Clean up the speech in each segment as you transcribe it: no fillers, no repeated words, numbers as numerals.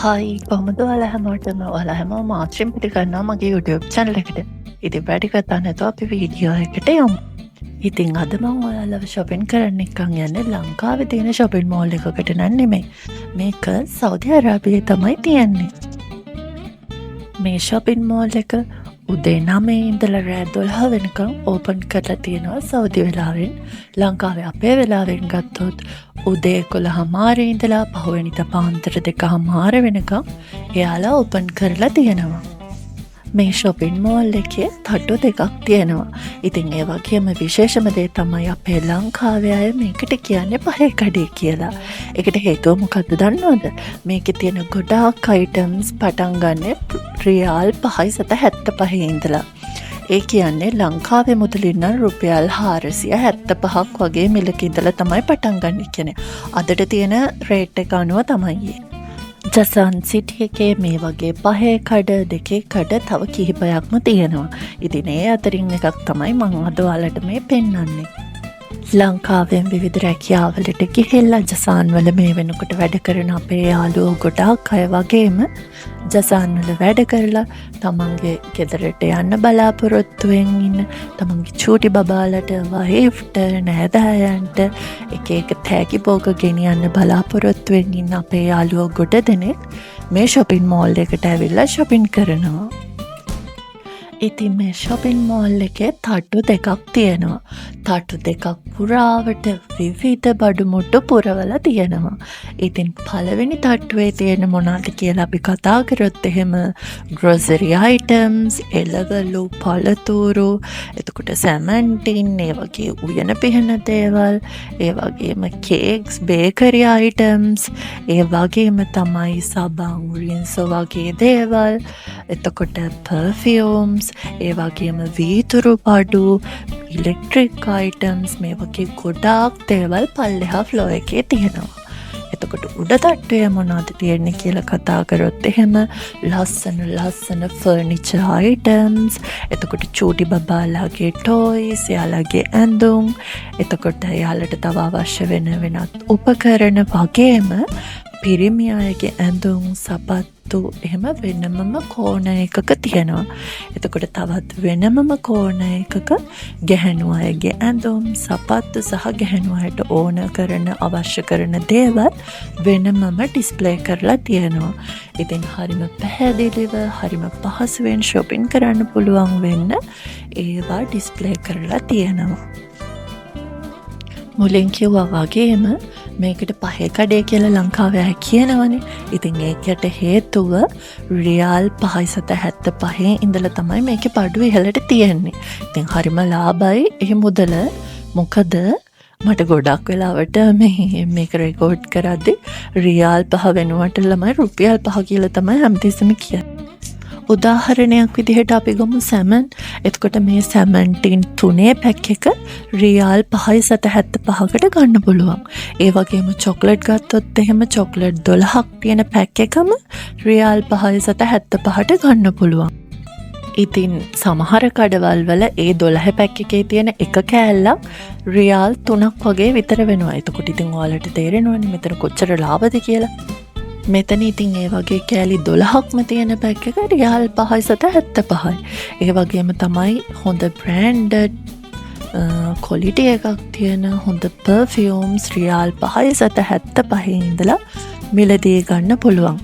හයි කොහොමද ඔයාලා හැමෝටම ඔයාලා හැමෝම ආච්චිම පිළිගන්නවා මගේ YouTube channel එකට. ඉතින් වැඩි කතා නැතුව අපි වීඩියෝ එකට යමු. ඉතින් අද මම ඔයාලව shopping කරන්න එක්කන් යන්නේ ලංකාවේ තියෙන shopping mall එකකට නෙමෙයි. මේක සෞදි අරාබියේ තමයි තියෙන්නේ. මේ shopping mall එක උදේ 9 ඉඳලා රෑ 12 වෙනකම් ඕපන් කරලා තියෙනවා සෞදි වෙලාවෙන්. ලංකාවේ අපේ වෙලාවෙන් ගත්තොත් උදේ 11:00 ඉඳලා පහුවෙනිදා පාන්දර 2:00 වෙනකම් එයාලා ඕපන් කරලා තියෙනවා. මේ shopping mall එකේ තට්ටු දෙකක් තියෙනවා. ඉතින් ඒ වගේම විශේෂම දේ තමයි අපේ ලංකාවේ අය මේකට කියන්නේ පහේ කඩේ කියලා. ඒකට හේතුව මොකද්ද දන්නවද? මේකේ තියෙන ගොඩාක් items පටන් ගන්න රියාල් 575 ඉඳලා. ඒ කියන්නේ ලංකාවේ මුදලින් නම් රුපියල් 475ක් වගේ මිලක ඉඳලා තමයි පටන් ගන්න කියන්නේ. අදට තියෙන රේට් එක අනුව තමයි. ජසන් සිටි එකේ මේ වගේ පහේ කඩ දෙකේ කඩ තව කිහිපයක්ම තියෙනවා. ඉතින් ඒ අතරින් එකක් තමයි මම අද ඔයාලට මේ පෙන්වන්නේ. ලංකාවෙන් විවිධ රැකියාවලට ගිහිල්ලා ජසාන් වල මේ වෙනකොට වැඩ කරන අපේ යාළුවෝ ගොඩාක් අය වගේම ජසාන් වල වැඩ කරලා තමන්ගේ ගෙදරට යන්න බලාපොරොත්තුවෙන් ඉන්න තමන්ගේ චූටි බබාලට වයිෆ්ට නෑදෑයන්ට එක තෑගි බෝග ගෙනියන්න බලාපොරොත්තුවෙන් ඉන්න අපේ යාළුවෝ ගොඩ දෙනෙක් මේ shopping mall එකට ඇවිල්ලා shopping කරනවා. ඉතින් මේ shopping mall එකේ තට්ටු දෙකක් තියෙනවා. තට්ටු දෙකක් පුරාවට විවිධ බඩු මුට්ටු පුරවලා තියෙනවා. ඉතින් පළවෙනි තට්ටුවේ තියෙන මොනවද කියලා අපි කතා කරොත් එහෙම grocery items, එළවලු, පළතුරු, එතකොට සැමන්ටින්, ඒ වගේ උයන පිහන දේවල්, ඒ වගේම cakes, bakery items, ඒ වගේම තමයි සබන්, රින්සෝ වගේ දේවල්, එතකොට perfumes, ඒ වගේම වීදුරු බඩු, ඉලෙක්ට්‍රික් items මේ වගේ ගොඩාක් දේවල් පල්ලෙහා ෆ්ලෝ එකේ තියෙනවා. එතකොට උඩ තට්ටුවේ මොනවද තියෙන්නේ කියලා කතා කරොත් එහෙම ලස්සන ෆර්නිචර් items, එතකොට චූටි බබාලාගේ ටොයිස්, එයාලගේ ඇඳුම්, එතකොට එයාලට තව අවශ්‍ය වෙන වෙනත් උපකරණ වගේම පිරිමි අයගේ ඇඳුම්, සපත්තු එහෙම වෙනමම කෝණ එකක තියෙනවා. එතකොට තවත් වෙනමම කෝණ එකක ගැහැණු අයගේ ඇඳුම්, සපත්තු සහ ගැහැණු අයට ඕන කරන අවශ්‍ය කරන දේවල් වෙනමම ඩිස්ප්ලේ කරලා තියෙනවා. ඉතින් හරිම පැහැදිලිව හරිම පහසුවෙන් shopping කරන්න පුළුවන් වෙන්න ඒවා ඩිස්ප්ලේ කරලා තියෙනවා. මුලින් කිව්වා වගේම මේකට පහේ කඩේ කියලා ලංකාවේ අය කියනවනේ. ඉතින් ඒකට හේතුව රියාල් 575 ඉඳලා තමයි මේකේ බඩු ඉහළට තියෙන්නේ. ඉතින් හරිම ලාභයි ඒ මුදල. මොකද මට ගොඩක් වෙලාවට මේක රෙකෝඩ් කරද්දී රියාල් 5 වෙනුවට ළමයි රුපියල් 5 කියලා තමයි හැමතිස්සෙම කියන්නේ. උදාහරණයක් විදිහට අපි ගමු සැමන්. එතකොට මේ සැමන් ටින් 3 පැක් එක රියාල් 575කට ගන්න පුළුවන්. ඒ වගේම චොක්ලට් ගත්තොත් එහෙම චොක්ලට් 12ක් තියෙන පැක් එකම රියාල් 575ට ගන්න පුළුවන්. ඉතින් සමහර කඩවල් වල ඒ 12 පැක් එකේ තියෙන එක කෑල්ලක් රියාල් 3ක් වගේ විතර වෙනවා. එතකොට ඉතින් ඔයාලට තේරෙනවනේ මෙතන කොච්චර ලාභද කියලා. මෙතන ඉතින් ඒ වගේ කෑලි 12ක්ම තියෙන පැක් එක රියාල් 575යි. ඒ වගේම තමයි හොඳ බ්‍රෑන්ඩඩ් ක්වොලිටි එකක් තියෙන හොඳ perfumes රියාල් 575 ඉඳලා මිලදී ගන්න පුළුවන්.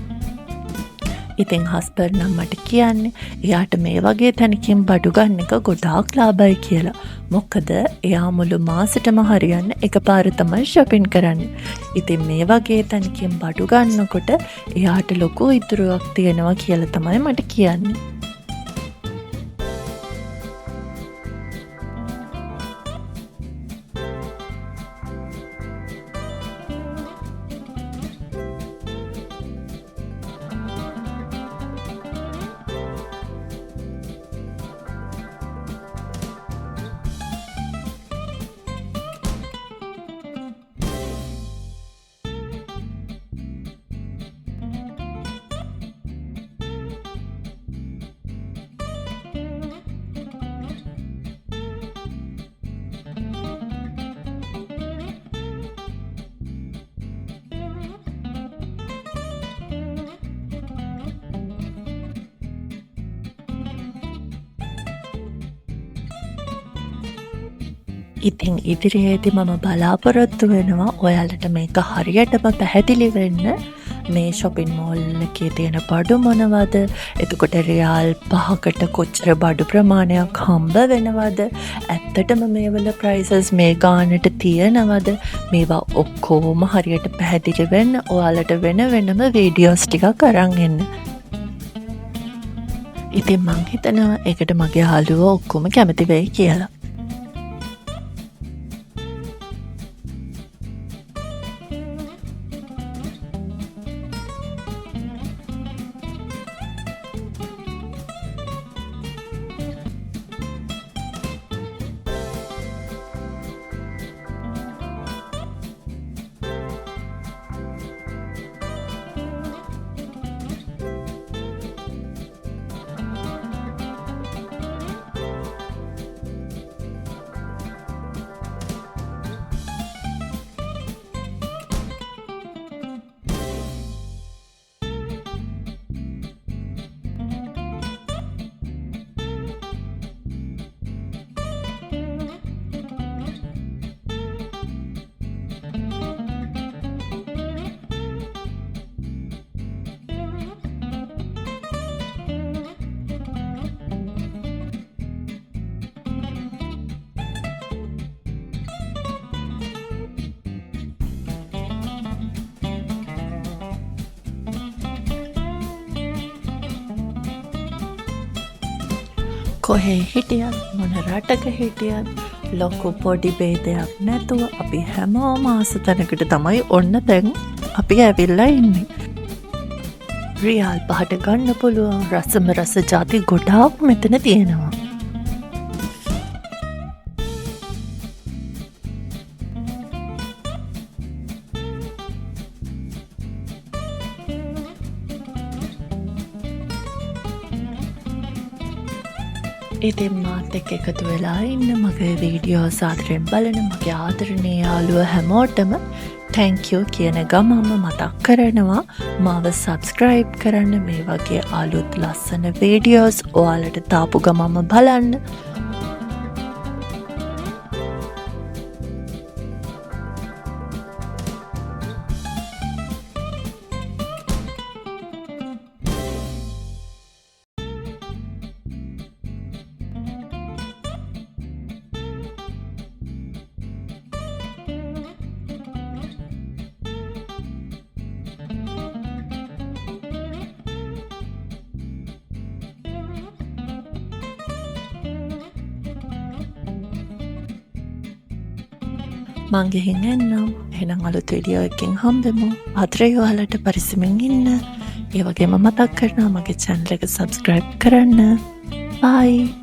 ඉතින් හස්බන්ඩ් නම් මට කියන්නේ එයාට මේ වගේ තැනකින් බඩු ගන්න එක ගොඩාක් ලාභයි කියලා. මොකද එයා මුළු මාසෙටම හරියන්න එකපාර තමයි shopping කරන්නේ. ඉතින් මේ වගේ තැනකින් බඩු ගන්නකොට එයාට ලොකු ඉතුරුවක් තියෙනවා කියලා තමයි මට කියන්නේ. ඉතින් ඉදිරියේදී මම බලාපොරොත්තු වෙනවා ඔයාලට මේක හරියටම පැහැදිලි වෙන්න මේ shopping mall එකේ තියෙන බඩු මොනවද, එතකොට රියාල් 5කට කොච්චර බඩු ප්‍රමාණයක් හම්බ වෙනවද, ඇත්තටම මේවල prices මේ ගානට තියෙනවද, මේවා ඔක්කොම හරියට පැහැදිලි වෙන්න ඔයාලට වෙන වෙනම වීඩියෝස් ටිකක් අරන් එන්න. ඉතින් මං හිතනවා ඒකට මගේ යාළුවෝ ඔක්කොම කැමති වෙයි කියලා. කොහේ හිටියත් මොන රටක හිටියත් ලොකු පොඩි බේදයක් නැතුව අපි හැමෝම ආස තැනකට තමයි ඔන්න දැන් අපි ඇවිල්ලා ඉන්නේ. රියාල් 5ට ගන්න පුළුවන් රසම රස ජාති ගොඩාක් මෙතන තියෙනවා. ඉතින් මාත් එක්ක එකතු වෙලා ඉන්න මගේ වීඩියෝ ආදරෙන් බලන මගේ ආදරණීය යාළුවෝ හැමෝටම thank you කියන ගමම මතක් කරනවා මාව subscribe කරන්න, මේ වගේ අලුත් ලස්සන වීඩියෝස් ඔයාලට තාපු ගමම බලන්න. මං ගිහින් එන්නම්. එහෙනම් අලුත් වීඩියෝ එකකින් හම්බෙමු. ආදරේ ඔයාලට පරිස්සමින් ඉන්න. ඒ වගේම මතක් කරනවා මගේ channel එක subscribe කරන්න. bye.